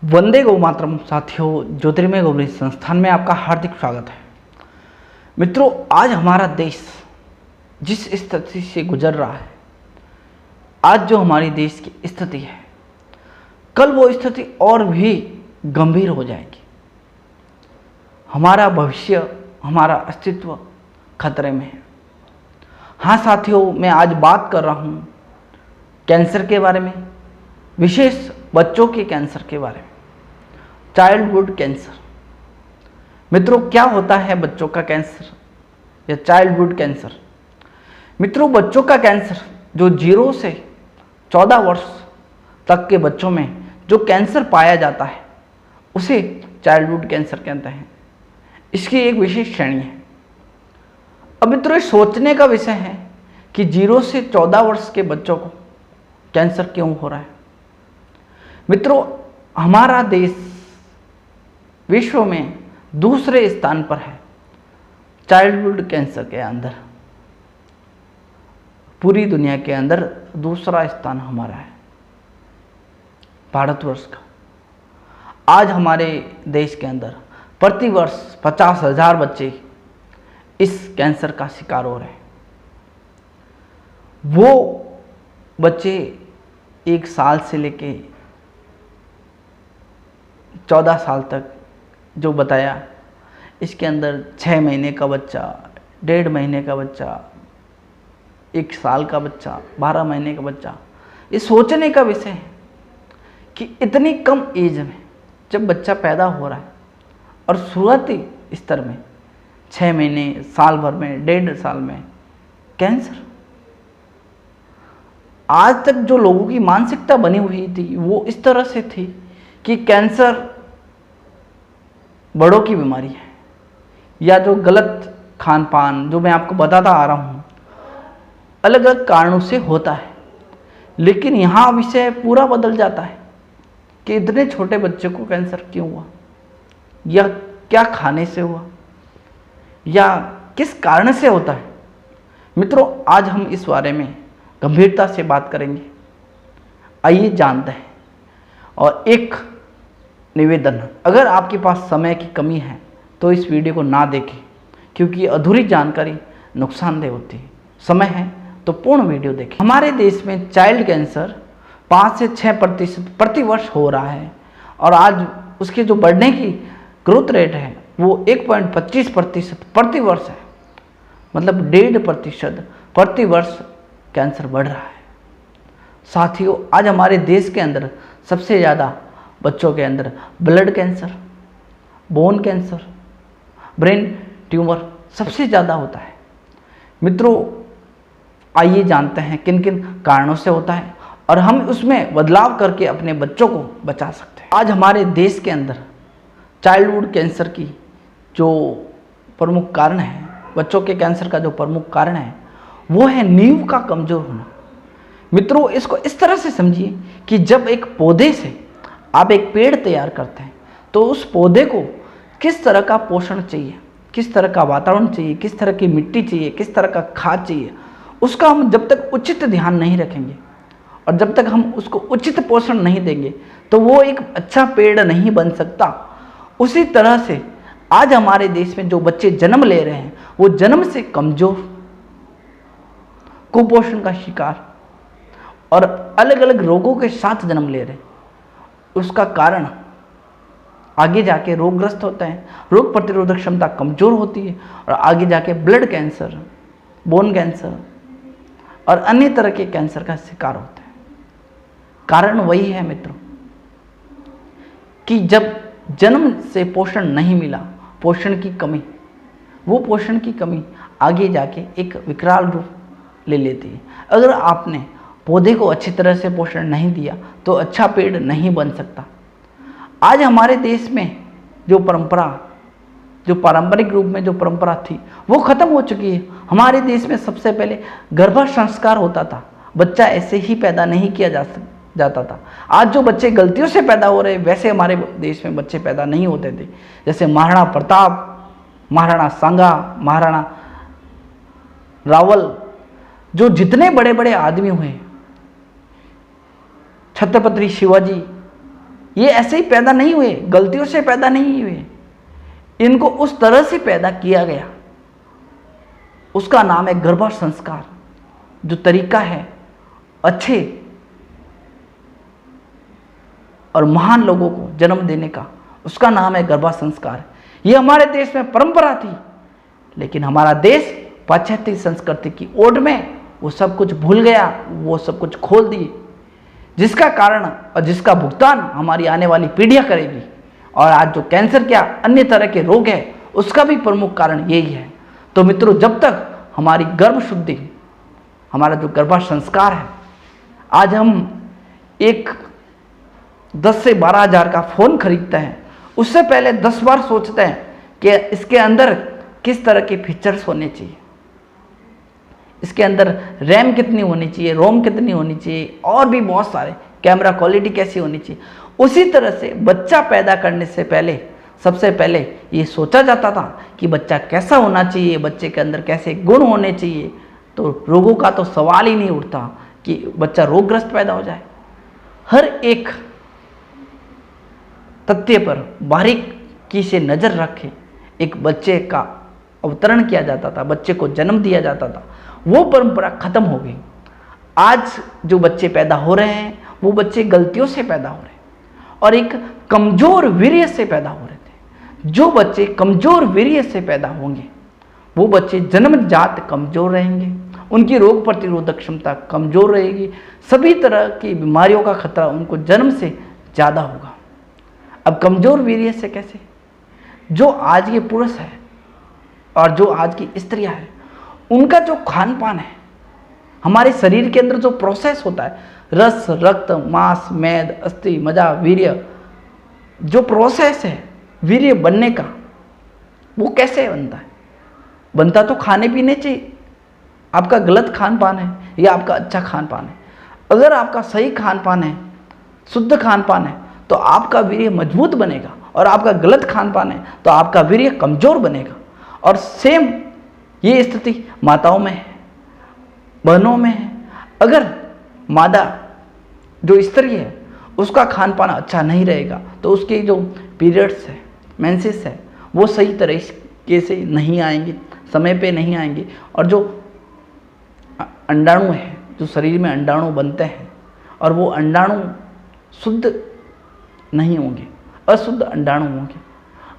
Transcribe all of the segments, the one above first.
वंदे गौ मातरम। साथियों, ज्योतिर्मय गौरी संस्थान में आपका हार्दिक स्वागत है। मित्रों, आज हमारा देश जिस स्थिति से गुजर रहा है, आज जो हमारी देश की स्थिति है, कल वो स्थिति और भी गंभीर हो जाएगी। हमारा भविष्य, हमारा अस्तित्व खतरे में है। हाँ साथियों, मैं आज बात कर रहा हूँ कैंसर के बारे में, विशेष बच्चों के कैंसर के बारे में, चाइल्डहुड कैंसर। मित्रों, क्या होता है बच्चों का कैंसर या चाइल्डहुड कैंसर? मित्रों, बच्चों का कैंसर जो 0 से 14 वर्ष तक के बच्चों में जो कैंसर पाया जाता है उसे चाइल्डहुड कैंसर कहते हैं। इसकी एक विशेष श्रेणी है। अब मित्रों, ये सोचने का विषय है कि 0 से 14 वर्ष के बच्चों को कैंसर क्यों हो रहा है। मित्रों, हमारा देश विश्व में दूसरे स्थान पर है चाइल्डहुड कैंसर के अंदर। पूरी दुनिया के अंदर दूसरा स्थान हमारा है, भारतवर्ष का। आज हमारे देश के अंदर प्रतिवर्ष 50,000 बच्चे इस कैंसर का शिकार हो रहे हैं। वो बच्चे 1 साल से लेके 14 साल तक जो बताया, इसके अंदर 6 महीने का बच्चा, 1.5 महीने का बच्चा, 1 साल का बच्चा, 12 महीने का बच्चा। ये सोचने का विषय है कि इतनी कम एज में जब बच्चा पैदा हो रहा है और शुरुआती स्तर में 6 महीने, साल भर में, 1.5 साल में कैंसर। आज तक जो लोगों की मानसिकता बनी हुई थी वो इस तरह से थी कि कैंसर बड़ों की बीमारी है, या जो गलत खान पान, जो मैं आपको बताता आ रहा हूँ, अलग अलग कारणों से होता है। लेकिन यहाँ विषय पूरा बदल जाता है कि इतने छोटे बच्चे को कैंसर क्यों हुआ, या क्या खाने से हुआ, या किस कारण से होता है। मित्रों, आज हम इस बारे में गंभीरता से बात करेंगे। आइए जानते हैं। और एक निवेदन, अगर आपके पास समय की कमी है तो इस वीडियो को ना देखें, क्योंकि अधूरी जानकारी नुकसानदेह होती है। समय है तो पूर्ण वीडियो देखें। हमारे देश में चाइल्ड कैंसर 5 से 6% प्रति वर्ष हो रहा है, और आज उसके जो बढ़ने की ग्रोथ रेट है वो 1.25% प्रति वर्ष है। मतलब 1.5% प्रति वर्ष कैंसर बढ़ रहा है। साथियों, आज हमारे देश के अंदर सबसे ज़्यादा बच्चों के अंदर blood cancer, bone cancer, brain tumour सबसे ज़्यादा होता है। मित्रों, आइए जानते हैं किन किन कारणों से होता है और हम उसमें बदलाव करके अपने बच्चों को बचा सकते हैं। आज हमारे देश के अंदर चाइल्डहुड कैंसर की जो प्रमुख कारण है, बच्चों के कैंसर का जो प्रमुख कारण है वो है नींव का कमज़ोर होना। मित्रों, इसको इस तरह से समझिए कि जब एक पौधे से आप एक पेड़ तैयार करते हैं तो उस पौधे को किस तरह का पोषण चाहिए, किस तरह का वातावरण चाहिए, किस तरह की मिट्टी चाहिए, किस तरह का खाद चाहिए, उसका हम जब तक उचित ध्यान नहीं रखेंगे और जब तक हम उसको उचित पोषण नहीं देंगे तो वो एक अच्छा पेड़ नहीं बन सकता। उसी तरह से आज हमारे देश में जो बच्चे जन्म ले रहे हैं वो जन्म से कमज़ोर, कुपोषण का शिकार और अलग अलग रोगों के साथ जन्म ले रहे हैं। उसका कारण आगे जाके रोगग्रस्त होते हैं, रोग प्रतिरोधक क्षमता कमज़ोर होती है और आगे जाके ब्लड कैंसर, बोन कैंसर और अन्य तरह के कैंसर का शिकार होते हैं। कारण वही है मित्रों कि जब जन्म से पोषण नहीं मिला, पोषण की कमी, वो पोषण की कमी आगे जाके एक विकराल रूप ले लेती है। अगर आपने पौधे को अच्छी तरह से पोषण नहीं दिया तो अच्छा पेड़ नहीं बन सकता। आज हमारे देश में जो परंपरा, जो पारंपरिक रूप में जो परंपरा थी वो खत्म हो चुकी है। हमारे देश में सबसे पहले गर्भ संस्कार होता था, बच्चा ऐसे ही पैदा नहीं किया जाता था। आज जो बच्चे गलतियों से पैदा हो रहे, वैसे हमारे देश में बच्चे पैदा नहीं होते थे। जैसे महाराणा प्रताप, महाराणा सांगा, महाराणा रावल, जो जितने बड़े बड़े आदमी हुए, छत्रपति शिवाजी, ये ऐसे ही पैदा नहीं हुए, गलतियों से पैदा नहीं हुए, इनको उस तरह से पैदा किया गया। उसका नाम है गर्भ संस्कार। जो तरीका है अच्छे और महान लोगों को जन्म देने का, उसका नाम है गर्भ संस्कार। ये हमारे देश में परंपरा थी, लेकिन हमारा देश पाश्चात्य संस्कृति की ओट में वो सब कुछ भूल गया, वो सब कुछ खोल दिए, जिसका कारण और जिसका भुगतान हमारी आने वाली पीढ़ियां करेगी। और आज जो कैंसर क्या अन्य तरह के रोग है, उसका भी प्रमुख कारण यही है। तो मित्रों, जब तक हमारी गर्भ शुद्धि, हमारा जो गर्भ संस्कार है, आज हम एक 10 से 12 हज़ार का फ़ोन खरीदते हैं, उससे पहले 10 बार सोचते हैं कि इसके अंदर किस तरह के फीचर्स होने चाहिए, इसके अंदर रैम कितनी होनी चाहिए, रोम कितनी होनी चाहिए, और भी बहुत सारे, कैमरा क्वालिटी कैसी होनी चाहिए। उसी तरह से बच्चा पैदा करने से पहले सबसे पहले ये सोचा जाता था कि बच्चा कैसा होना चाहिए, बच्चे के अंदर कैसे गुण होने चाहिए। तो रोगों का तो सवाल ही नहीं उठता कि बच्चा रोगग्रस्त पैदा हो जाए। हर एक तथ्य पर बारीकी से नज़र रखे एक बच्चे का अवतरण किया जाता था, बच्चे को जन्म दिया जाता था। वो परंपरा खत्म हो गई। आज जो बच्चे पैदा हो रहे हैं, वो बच्चे गलतियों से पैदा हो रहे हैं और एक कमज़ोर वीर्य से पैदा हो रहे थे। जो बच्चे कमज़ोर वीर्य से पैदा होंगे, वो बच्चे जन्मजात कमज़ोर रहेंगे, उनकी रोग प्रतिरोधक क्षमता कमज़ोर रहेगी, सभी तरह की बीमारियों का खतरा उनको जन्म से ज़्यादा होगा। अब कमज़ोर वीर्य से कैसे? जो आज के पुरुष है और जो आज की स्त्रियां हैं, उनका जो खान पान है, हमारे शरीर के अंदर जो प्रोसेस होता है, रस, रक्त, मांस, मेद, अस्थि, मज्जा, वीर्य, जो प्रोसेस है वीर्य बनने का, वो कैसे बनता है? बनता तो खाने पीने से। आपका गलत खान पान है या आपका अच्छा खान पान है? अगर आपका सही खान पान है, शुद्ध खान पान है, तो आपका वीर्य मजबूत बनेगा, और आपका गलत खान पान है तो आपका वीर्य कमज़ोर बनेगा। और सेम ये स्थिति माताओं में है, बहनों में है। अगर मादा जो स्त्री है, उसका खान पान अच्छा नहीं रहेगा, तो उसके जो पीरियड्स है, मेंसेस है, वो सही तरीके से नहीं आएंगे, समय पे नहीं आएंगे। और जो अंडाणु है, जो शरीर में अंडाणु बनते हैं, और वो अंडाणु शुद्ध नहीं होंगे, अशुद्ध अंडाणु होंगे,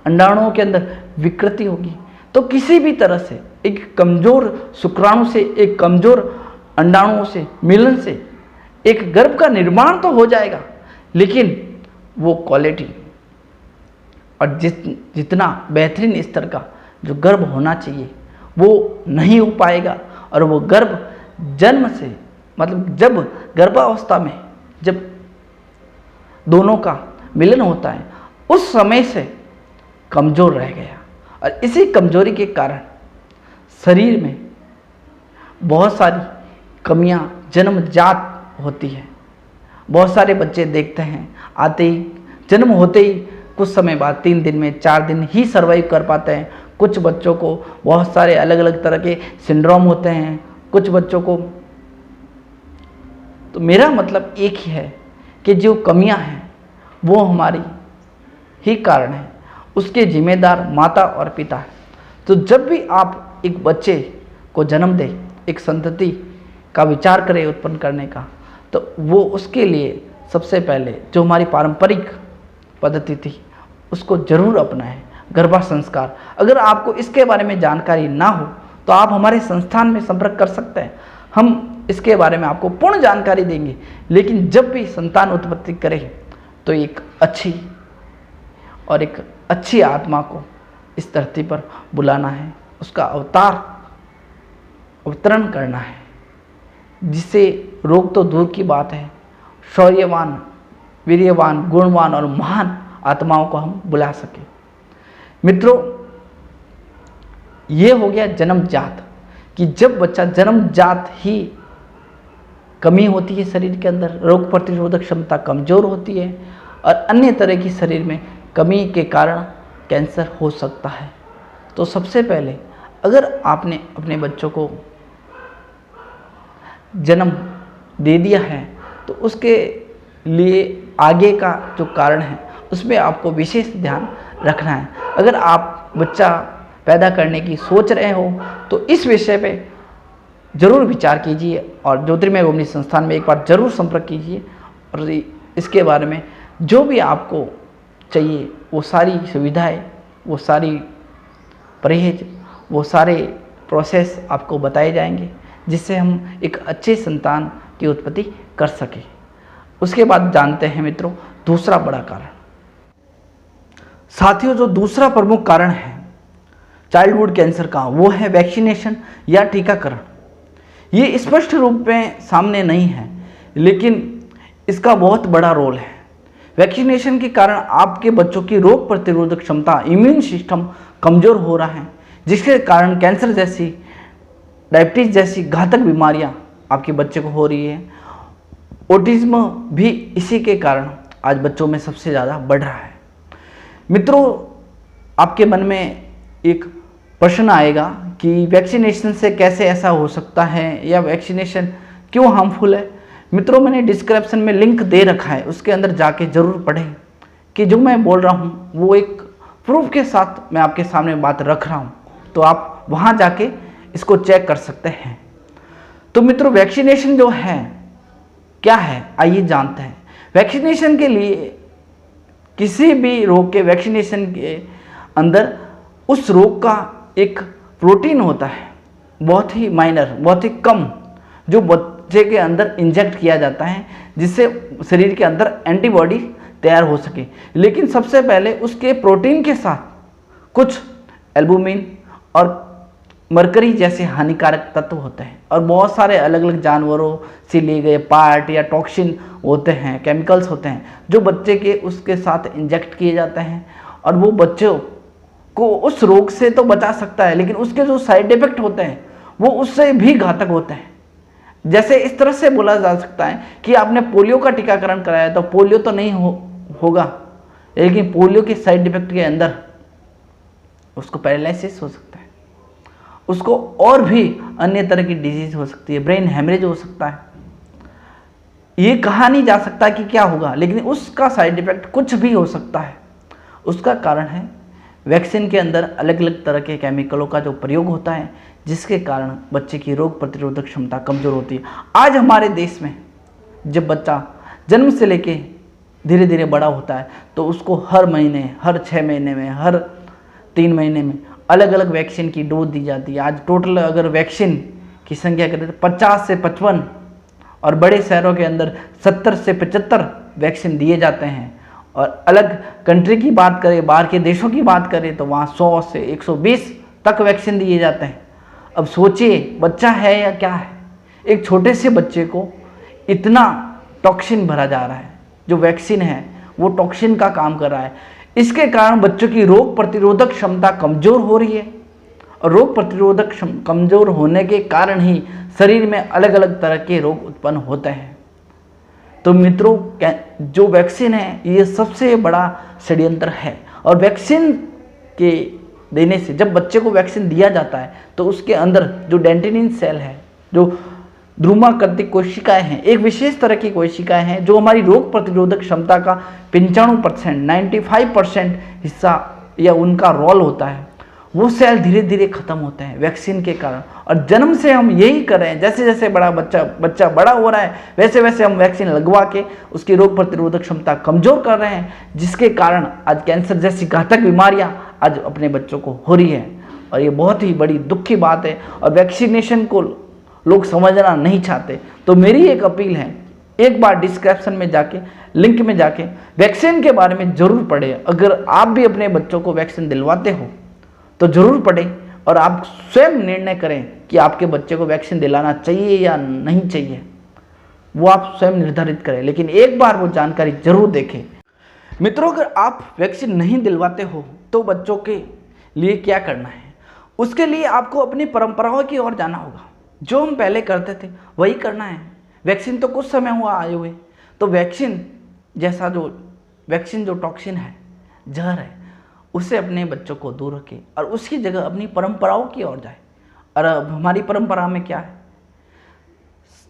अंडाणुओं के अंदर विकृति होगी। तो किसी भी तरह से एक कमज़ोर शुक्राणु से, एक कमज़ोर अंडाणुओं से मिलन से एक गर्भ का निर्माण तो हो जाएगा, लेकिन वो क्वालिटी और जितना बेहतरीन स्तर का जो गर्भ होना चाहिए, वो नहीं हो पाएगा। और वो गर्भ जन्म से, मतलब जब गर्भावस्था में जब दोनों का मिलन होता है, उस समय से कमज़ोर रह गया। और इसी कमजोरी के कारण शरीर में बहुत सारी कमियां जन्मजात होती है। बहुत सारे बच्चे देखते हैं, आते ही, जन्म होते ही कुछ समय बाद 3 दिन में, 4 दिन ही सर्वाइव कर पाते हैं। कुछ बच्चों को बहुत सारे अलग अलग तरह के सिंड्रोम होते हैं, कुछ बच्चों को। तो मेरा मतलब एक ही है कि जो कमियां हैं वो हमारी ही कारण है, उसके जिम्मेदार माता और पिता है। तो जब भी आप एक बच्चे को जन्म दें, एक संतति का विचार करें उत्पन्न करने का, तो वो उसके लिए सबसे पहले जो हमारी पारंपरिक पद्धति थी उसको जरूर अपनाएं, गर्भ संस्कार। अगर आपको इसके बारे में जानकारी ना हो तो आप हमारे संस्थान में संपर्क कर सकते हैं, हम इसके बारे में आपको पूर्ण जानकारी देंगे। लेकिन जब भी संतान उत्पत्ति करें तो एक अच्छी और एक अच्छी आत्मा को इस धरती पर बुलाना है, उसका अवतरण करना है, जिससे रोग तो दूर की बात है, शौर्यवान, वीर्यवान, गुणवान और महान आत्माओं को हम बुला सके। मित्रों, ये हो गया जन्मजात, कि जब बच्चा जन्मजात ही कमी होती है शरीर के अंदर, रोग प्रतिरोधक क्षमता कमज़ोर होती है और अन्य तरह की शरीर में कमी के कारण कैंसर हो सकता है। तो सबसे पहले अगर आपने अपने बच्चों को जन्म दे दिया है तो उसके लिए आगे का जो कारण है उसमें आपको विशेष ध्यान रखना है। अगर आप बच्चा पैदा करने की सोच रहे हो तो इस विषय पे ज़रूर विचार कीजिए और ज्योतिर्मय भूमि संस्थान में एक बार ज़रूर संपर्क कीजिए और इसके बारे में जो भी आपको चाहिए वो सारी सुविधाएं, वो सारी परहेज, वो सारे प्रोसेस आपको बताए जाएंगे जिससे हम एक अच्छे संतान की उत्पत्ति कर सकें। उसके बाद जानते हैं मित्रों दूसरा बड़ा कारण। साथियों, जो दूसरा प्रमुख कारण है चाइल्डहुड कैंसर का वो है वैक्सीनेशन या टीकाकरण। ये स्पष्ट रूप में सामने नहीं है लेकिन इसका बहुत बड़ा रोल है। वैक्सीनेशन के कारण आपके बच्चों की रोग प्रतिरोधक क्षमता, इम्यून सिस्टम कमज़ोर हो रहा है जिसके कारण कैंसर जैसी, डायबिटीज़ जैसी घातक बीमारियां आपके बच्चे को हो रही है। ऑटिज्म भी इसी के कारण आज बच्चों में सबसे ज़्यादा बढ़ रहा है। मित्रों, आपके मन में एक प्रश्न आएगा कि वैक्सीनेशन से कैसे ऐसा हो सकता है या वैक्सीनेशन क्यों हार्मफुल है। मित्रों, मैंने डिस्क्रिप्शन में लिंक दे रखा है, उसके अंदर जाके ज़रूर पढ़ें कि जो मैं बोल रहा हूँ वो एक प्रूफ के साथ मैं आपके सामने बात रख रहा हूँ, तो आप वहाँ जाके इसको चेक कर सकते हैं। तो मित्रों, वैक्सीनेशन जो है क्या है आइए जानते हैं। वैक्सीनेशन के लिए किसी भी रोग के वैक्सीनेशन के अंदर उस रोग का एक प्रोटीन होता है, बहुत ही माइनर, बहुत ही कम, जो बच्चे के अंदर इंजेक्ट किया जाता है जिससे शरीर के अंदर एंटीबॉडी तैयार हो सके। लेकिन सबसे पहले उसके प्रोटीन के साथ कुछ एल्बुमिन और मरकरी जैसे हानिकारक तत्व होते हैं और बहुत सारे अलग अलग जानवरों से लिए गए पार्ट या टॉक्सिन होते हैं, केमिकल्स होते हैं जो बच्चे के उसके साथ इंजेक्ट किए जाते हैं और वो बच्चों को उस रोग से तो बचा सकता है लेकिन उसके जो साइड इफेक्ट होते हैं वो उससे भी घातक होते हैं। जैसे इस तरह से बोला जा सकता है कि आपने पोलियो का टीकाकरण कराया तो पोलियो तो नहीं होगा, लेकिन पोलियो के साइड इफेक्ट के अंदर उसको पैरालिसिस हो सकता है, उसको और भी अन्य तरह की डिजीज हो सकती है, ब्रेन हेमरेज हो सकता है। ये कहा नहीं जा सकता कि क्या होगा, लेकिन उसका साइड इफेक्ट कुछ भी हो सकता है। उसका कारण है वैक्सीन के अंदर अलग अलग तरह के केमिकलों का जो प्रयोग होता है जिसके कारण बच्चे की रोग प्रतिरोधक क्षमता कमज़ोर होती है। आज हमारे देश में जब बच्चा जन्म से लेके धीरे धीरे बड़ा होता है तो उसको हर महीने, हर 6 महीने में, हर 3 महीने में अलग अलग वैक्सीन की डोज दी जाती है। आज टोटल अगर वैक्सीन की संख्या करें तो 50 से 55 और बड़े शहरों के अंदर 70 से 75 वैक्सीन दिए जाते हैं। और अलग कंट्री की बात करें, बाहर के देशों की बात करें तो वहाँ 100 से 120 तक वैक्सीन दिए जाते हैं। अब सोचिए बच्चा है या क्या है, एक छोटे से बच्चे को इतना टॉक्सिन भरा जा रहा है। जो वैक्सीन है वो टॉक्सिन का काम कर रहा है। इसके कारण बच्चों की रोग प्रतिरोधक क्षमता कमज़ोर हो रही है और रोग प्रतिरोधक कमज़ोर होने के कारण ही शरीर में अलग अलग तरह के रोग उत्पन्न होते हैं। तो मित्रों, जो वैक्सीन है ये सबसे बड़ा षड्यंत्र है। और वैक्सीन के देने से, जब बच्चे को वैक्सीन दिया जाता है तो उसके अंदर जो डेंटिनिन सेल है, जो ध्रुमाकृतिक कोशिकाएं हैं, एक विशेष तरह की कोशिकाएं हैं जो हमारी रोग प्रतिरोधक क्षमता का 95%, 95% हिस्सा या उनका रोल होता है, वो सेल धीरे धीरे खत्म होते हैं वैक्सीन के कारण। और जन्म से हम यही कर रहे हैं, जैसे जैसे बच्चा बड़ा हो रहा है वैसे वैसे हम वैक्सीन लगवा के उसकी रोग प्रतिरोधक क्षमता कमज़ोर कर रहे हैं, जिसके कारण आज कैंसर जैसी घातक बीमारियां आज अपने बच्चों को हो रही है। और ये बहुत ही बड़ी दुख की बात है और वैक्सीनेशन को लोग समझना नहीं चाहते। तो मेरी एक अपील है, एक बार डिस्क्रिप्शन में जाके, लिंक में जाके वैक्सीन के बारे में ज़रूर पढ़ें। अगर आप भी अपने बच्चों को वैक्सीन दिलवाते हो तो ज़रूर पढ़ें और आप स्वयं निर्णय करें कि आपके बच्चे को वैक्सीन दिलाना चाहिए या नहीं चाहिए, वो आप स्वयं निर्धारित करें, लेकिन एक बार वो जानकारी जरूर देखें। मित्रों, अगर आप वैक्सीन नहीं दिलवाते हो तो बच्चों के लिए क्या करना है, उसके लिए आपको अपनी परंपराओं की ओर जाना होगा। जो हम पहले करते थे वही करना है। वैक्सीन तो कुछ समय हुआ आए हुए, तो वैक्सीन जैसा जो टॉक्सिन है, जहर है, उससे अपने बच्चों को दूर रखें और उसकी जगह अपनी परंपराओं की ओर जाए। और अब हमारी परंपरा में क्या है,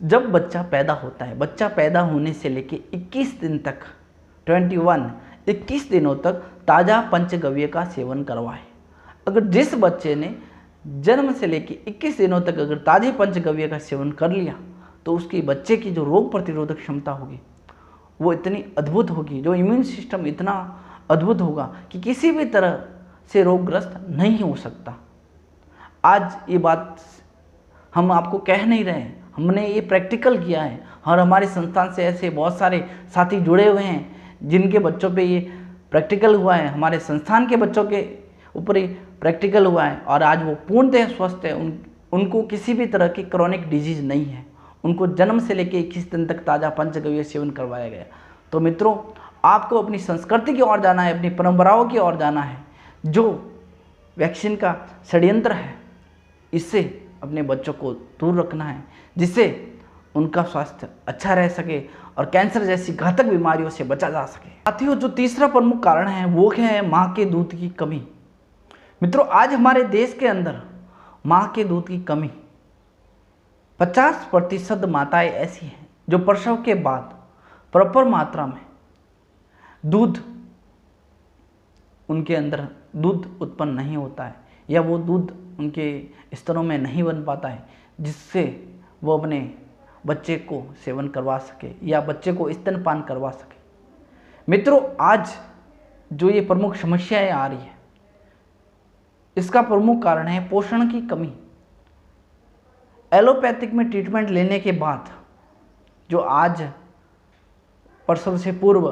जब बच्चा पैदा होता है, बच्चा पैदा होने से लेके 21 दिन तक 21 दिनों तक ताज़ा पंचगव्य का सेवन करवाएं। अगर जिस बच्चे ने जन्म से लेके 21 दिनों तक अगर ताज़े पंचगव्य का सेवन कर लिया तो उसकी बच्चे की जो रोग प्रतिरोधक क्षमता होगी वो इतनी अद्भुत होगी, जो इम्यून सिस्टम इतना अद्भुत होगा कि किसी भी तरह से रोगग्रस्त नहीं हो सकता। आज ये बात हम आपको कह नहीं रहे हैं, हमने ये प्रैक्टिकल किया है और हमारे संस्थान से ऐसे बहुत सारे साथी जुड़े हुए हैं जिनके बच्चों पे ये प्रैक्टिकल हुआ है, हमारे संस्थान के बच्चों के ऊपर ही प्रैक्टिकल हुआ है और आज वो पूर्णतः स्वस्थ है। उनको किसी भी तरह की क्रॉनिक डिजीज नहीं है, उनको जन्म से लेकर 21 दिन तक ताज़ा पंचगव्य सेवन करवाया गया। तो मित्रों, आपको अपनी संस्कृति की ओर जाना है, अपनी परंपराओं की ओर जाना है। जो वैक्सीन का षड्यंत्र है इससे अपने बच्चों को दूर रखना है, जिससे उनका स्वास्थ्य अच्छा रह सके और कैंसर जैसी घातक बीमारियों से बचा जा सके। साथियों, जो तीसरा प्रमुख कारण है वो है माँ के दूध की कमी। मित्रों, आज हमारे देश के अंदर माँ के दूध की कमी 50% माताएं ऐसी हैं जो प्रसव के बाद प्रॉपर मात्रा में दूध उनके अंदर दूध उत्पन्न नहीं होता है या वो दूध उनके स्तनों में नहीं बन पाता है, जिससे वो अपने बच्चे को सेवन करवा सके या बच्चे को स्तनपान करवा सके। मित्रों, आज जो ये प्रमुख समस्याएं आ रही है इसका प्रमुख कारण है पोषण की कमी। एलोपैथिक में ट्रीटमेंट लेने के बाद जो आज प्रसव से पूर्व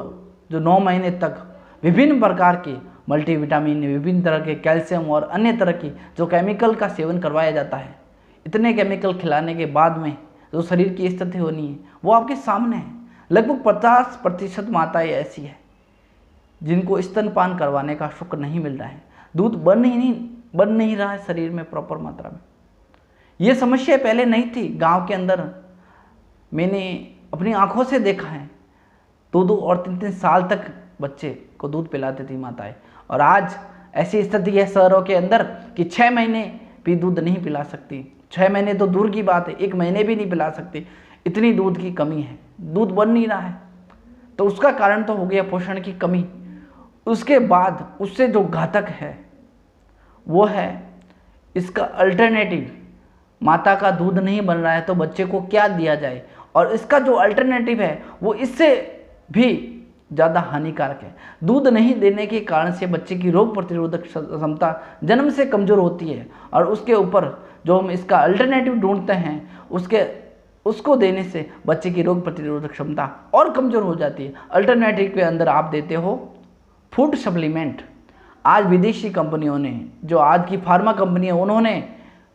जो 9 महीने तक विभिन्न प्रकार के मल्टीविटामिन, विभिन्न तरह के कैल्शियम और अन्य तरह की जो केमिकल का सेवन करवाया जाता है, इतने केमिकल खिलाने के बाद में जो शरीर की स्थिति होनी है वो आपके सामने है। लगभग 50% माताएं ऐसी है जिनको स्तनपान करवाने का शुक्र नहीं मिल रहा है, दूध बन नहीं रहा है शरीर में प्रॉपर मात्रा में। ये समस्या पहले नहीं थी, गांव के अंदर मैंने अपनी आंखों से देखा है, 2-2 और 3-3 साल तक बच्चे को दूध पिलाती थी माताएं, और आज ऐसी स्थिति है शहरों के अंदर कि 6 महीने भी दूध नहीं पिला सकती। 6 महीने तो दूर की बात है, 1 महीने भी नहीं पिला सकती, इतनी दूध की कमी है, दूध बन नहीं रहा है। तो उसका कारण तो हो गया पोषण की कमी। उसके बाद उससे जो घातक है वो है इसका अल्टरनेटिव। माता का दूध नहीं बन रहा है तो बच्चे को क्या दिया जाए, और इसका जो अल्टरनेटिव है वो इससे भी ज़्यादा हानिकारक है। दूध नहीं देने के कारण से बच्चे की रोग प्रतिरोधक क्षमता जन्म से कमज़ोर होती है, और उसके ऊपर जो हम इसका अल्टरनेटिव ढूंढते हैं उसको देने से बच्चे की रोग प्रतिरोधक क्षमता और कमज़ोर हो जाती है। अल्टरनेटिव के अंदर आप देते हो फूड सप्लीमेंट। आज विदेशी कंपनियों ने, जो आज की फार्मा कंपनी है, उन्होंने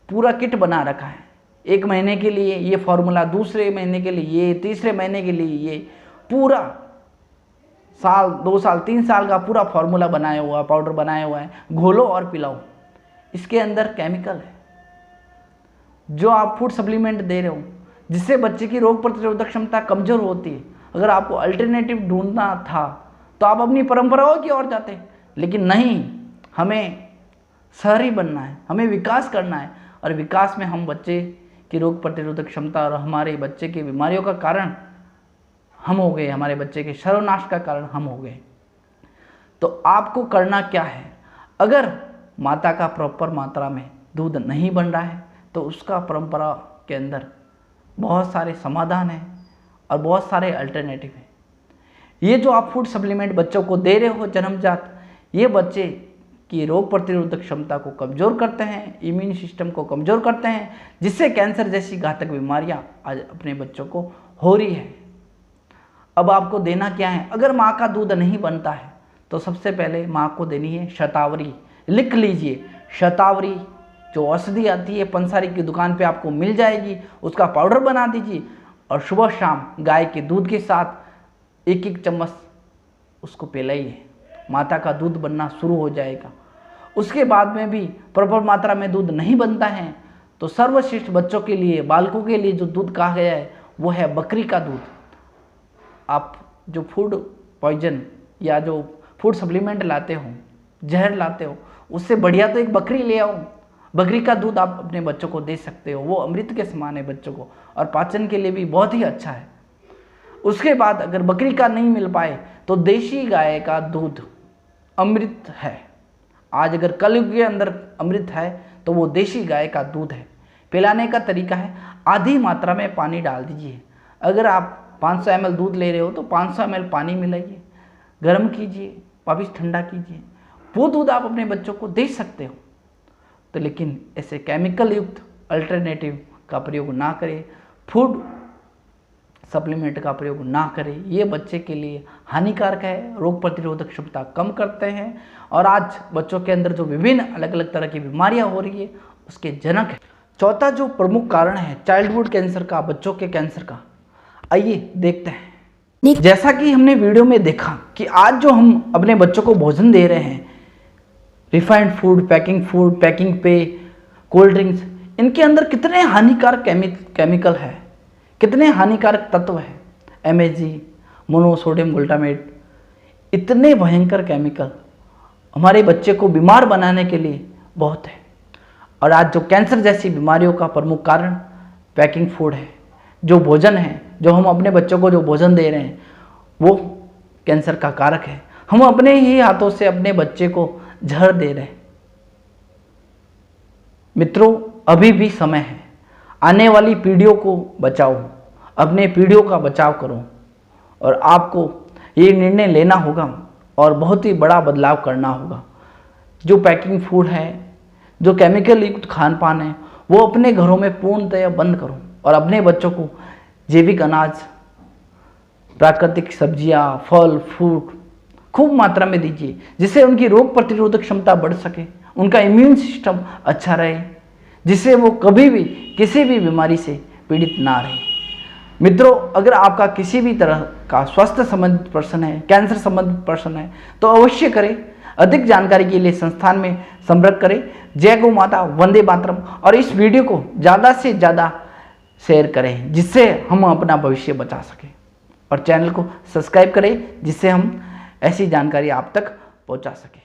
पूरा किट बना रखा है। 1 महीने के लिए ये फार्मूला, दूसरे महीने के लिए ये, तीसरे महीने के लिए ये, पूरा साल 2 साल 3 साल का पूरा फार्मूला बनाया हुआ, पाउडर बनाया हुआ है, घोलो और पिलाओ। इसके अंदर केमिकल है जो आप फूड सप्लीमेंट दे रहे हो, जिससे बच्चे की रोग प्रतिरोधक क्षमता कमज़ोर होती है। अगर आपको अल्टरनेटिव ढूंढना था तो आप अपनी परंपराओं की ओर जाते, लेकिन नहीं, हमें शहरी बनना है, हमें विकास करना है, और विकास में हम बच्चे की रोग प्रतिरोधक क्षमता और हमारे बच्चे की बीमारियों का कारण हम हो गए, हमारे बच्चे के सर्वनाश का कारण हम हो गए। तो आपको करना क्या है? अगर माता का प्रॉपर मात्रा में दूध नहीं बन रहा है तो उसका परंपरा के अंदर बहुत सारे समाधान हैं और बहुत सारे अल्टरनेटिव हैं। ये जो आप फूड सप्लीमेंट बच्चों को दे रहे हो जन्मजात, ये बच्चे की रोग प्रतिरोधक क्षमता को कमज़ोर करते हैं, इम्यून सिस्टम को कमज़ोर करते हैं, जिससे कैंसर जैसी घातक बीमारियां आज अपने बच्चों को हो रही है। अब आपको देना क्या है? अगर माँ का दूध नहीं बनता है तो सबसे पहले माँ को देनी है शतावरी। लिख लीजिए, शतावरी जो औषधि आती है पंसारी की दुकान पे आपको मिल जाएगी, उसका पाउडर बना दीजिए और सुबह शाम गाय के दूध के साथ 1-1 चम्मच उसको पिलाइए। माता का दूध बनना शुरू हो जाएगा। उसके बाद में भी प्रॉपर मात्रा में दूध नहीं बनता है तो सर्वश्रेष्ठ बच्चों के लिए, बालकों के लिए जो दूध कहा गया है वो है बकरी का दूध। आप जो फूड पॉइजन या जो फूड सप्लीमेंट लाते हो, जहर लाते हो, उससे बढ़िया तो एक बकरी ले आओ। बकरी का दूध आप अपने बच्चों को दे सकते हो, वो अमृत के समान है बच्चों को, और पाचन के लिए भी बहुत ही अच्छा है। उसके बाद अगर बकरी का नहीं मिल पाए तो देशी गाय का दूध अमृत है। आज अगर कलयुग के अंदर अमृत है तो वो देशी गाय का दूध है। पिलाने का तरीका है, आधी मात्रा में पानी डाल दीजिए। अगर आप 500 ml दूध ले रहे हो तो 500 ml पानी मिलाइए, गर्म कीजिए, वापस ठंडा कीजिए, वो दूध आप अपने बच्चों को दे सकते हो। तो लेकिन ऐसे केमिकल युक्त अल्टरनेटिव का प्रयोग ना करें, फूड सप्लीमेंट का प्रयोग ना करें, ये बच्चे के लिए हानिकारक है, रोग प्रतिरोधक क्षमता कम करते हैं, और आज बच्चों के अंदर जो विभिन्न अलग अलग तरह की बीमारियां हो रही है उसके जनक है। चौथा जो प्रमुख कारण है चाइल्डहुड कैंसर का, बच्चों के कैंसर का, आइए देखते हैं। जैसा कि हमने वीडियो में देखा कि आज जो हम अपने बच्चों को भोजन दे रहे हैं, रिफाइंड फूड, पैकिंग पे, कोल्ड ड्रिंक्स, इनके अंदर कितने हानिकारक केमिकल है, कितने हानिकारक तत्व है, MSG, मोनोसोडियम ग्लूटामेट, इतने भयंकर केमिकल हमारे बच्चे को बीमार बनाने के लिए बहुत है। और आज जो कैंसर जैसी बीमारियों का प्रमुख कारण पैकिंग फूड है, जो भोजन है, जो हम अपने बच्चों को जो भोजन दे रहे हैं वो कैंसर का कारक है। हम अपने ही हाथों से अपने बच्चे को जहर दे रहे हैं। मित्रों, अभी भी समय है, आने वाली पीढ़ियों को बचाओ, अपने पीढ़ियों का बचाव करो, और आपको ये निर्णय लेना होगा और बहुत ही बड़ा बदलाव करना होगा। जो पैकिंग फूड है, जो केमिकल युक्त खान पान है, वो अपने घरों में पूर्णतया बंद करो, और अपने बच्चों को जैविक अनाज, प्राकृतिक सब्जियां, फल, फ्रूट खूब मात्रा में दीजिए, जिससे उनकी रोग प्रतिरोधक क्षमता बढ़ सके, उनका इम्यून सिस्टम अच्छा रहे, जिससे वो कभी भी किसी भी बीमारी से पीड़ित ना रहे। मित्रों, अगर आपका किसी भी तरह का स्वास्थ्य संबंधित प्रश्न है, कैंसर संबंधित प्रश्न है, तो अवश्य करें। अधिक जानकारी के लिए संस्थान में संपर्क करें। जय गौ माता, वंदे मातरम। और इस वीडियो को ज़्यादा से ज़्यादा शेयर करें, जिससे हम अपना भविष्य बचा सकें, और चैनल को सब्सक्राइब करें, जिससे हम ऐसी जानकारी आप तक पहुंचा सकें।